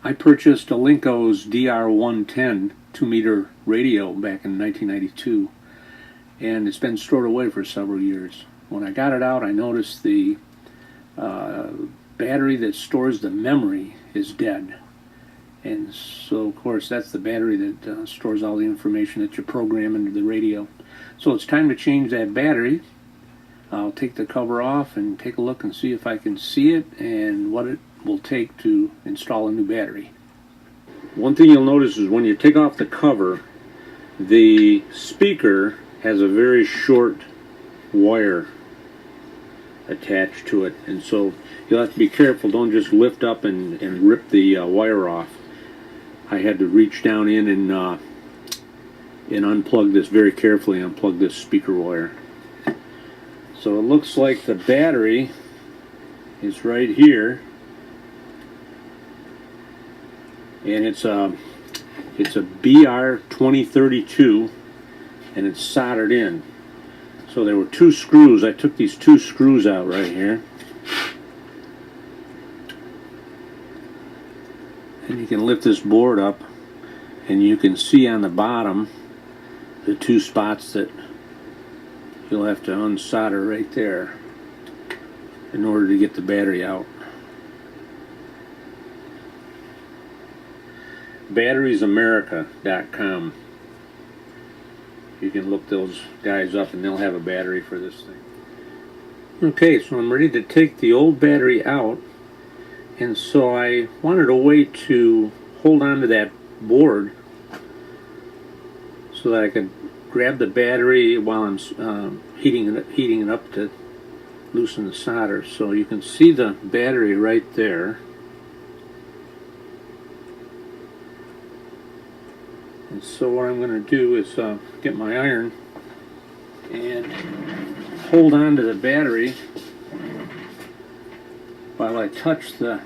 I purchased Alinco's DR110 2-meter radio back in 1992, and it's been stored away for several years. When I got it out, I noticed the battery that stores the memory is dead. And so, of course, that's the battery that stores all the information that you program into the radio. So it's time to change that battery. I'll take the cover off and take a look and see if I can see it and what it will take to install a new battery. One thing you'll notice is when you take off the cover, the speaker has a very short wire attached to it, and so you'll have to be careful. Don't just lift up and rip the wire off. I had to reach down in and unplug this very carefully, unplug this speaker wire. So it looks like the battery is right here, and it's a BR 2032, and it's soldered in. So there were two screws. I took these two screws out right here, and you can lift this board up and you can see on the bottom the two spots that you'll have to unsolder right there in order to get the battery out. batteriesamerica.com. You can look those guys up and they'll have a battery for this thing. Okay, so I'm ready to take the old battery out, and so I wanted a way to hold on to that board so that I could grab the battery while I'm heating it up to loosen the solder. So you can see the battery right there. And so what I'm going to do is get my iron and hold on to the battery while I touch the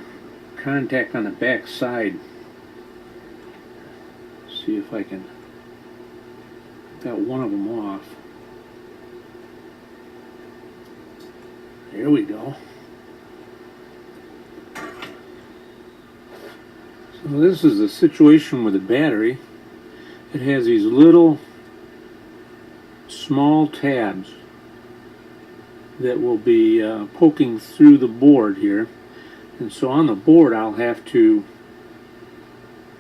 contact on the back side. See if I can got one of them off. There we go. So this is the situation with the battery. It has these little small tabs that will be poking through the board here, and so on the board I'll have to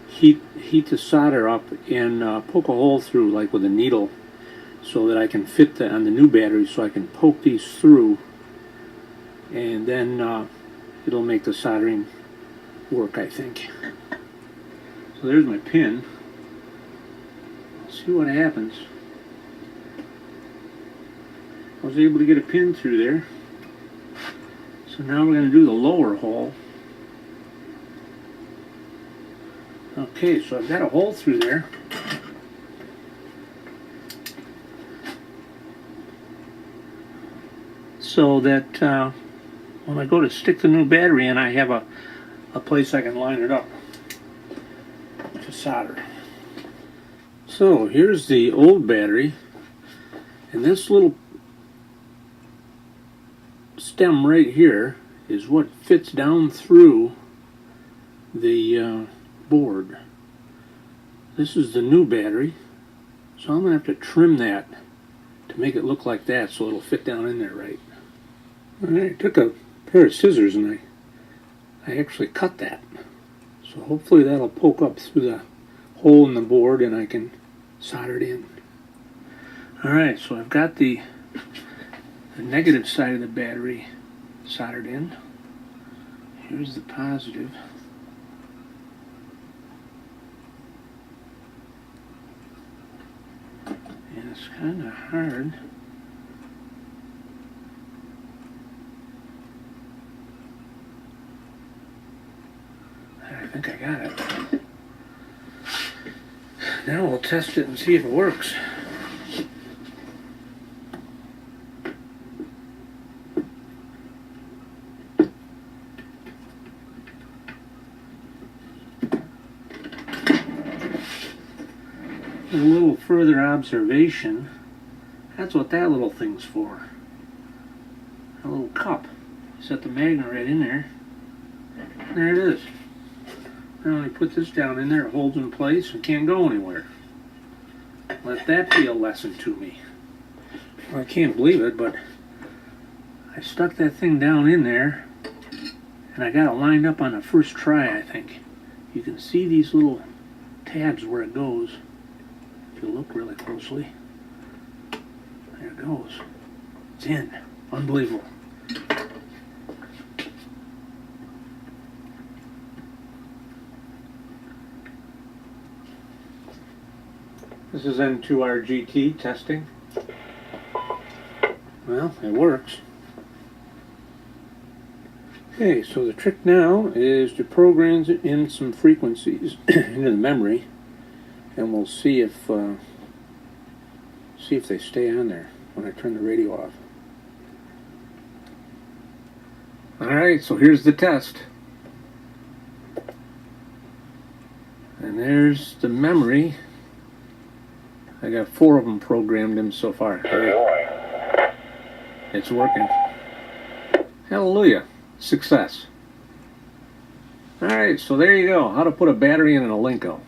heat the solder up and poke a hole through, like with a needle, so that I can fit on the new battery, so I can poke these through, and then it'll make the soldering work, I think. So there's my pin. Let's see what happens. I was able to get a pin through there. So now we're going to do the lower hole. Okay, so I've got a hole through there. So that when I go to stick the new battery in, I have a place I can line it up to solder. So here's the old battery, and this little stem right here is what fits down through the board. This is the new battery, so I'm going to have to trim that to make it look like that so it'll fit down in there right. I took a pair of scissors and I actually cut that. So hopefully that'll poke up through the hole in the board and I can solder it in. Alright, so I've got the negative side of the battery soldered in. Here's the positive. And it's kind of hard. I think I got it. Now we'll test it and see if it works. A little further observation, that's what that little thing's for. A little cup. Set the magnet right in there. There it is. Now I put this down in there, it holds in place and can't go anywhere. Let that be a lesson to me. Well, I can't believe it, but I stuck that thing down in there and I got it lined up on the first try, I think. You can see these little tabs where it goes. If you look really closely. There it goes. It's in. Unbelievable. This is N2RGT testing. Well, it works. Okay, so the trick now is to program in some frequencies into the memory, and we'll see if they stay on there when I turn the radio off. Alright, so here's the test. And there's the memory. I got 4 of them programmed in so far. It's working. Hallelujah. Success. Alright, so there you go. How to put a battery in an Alinco.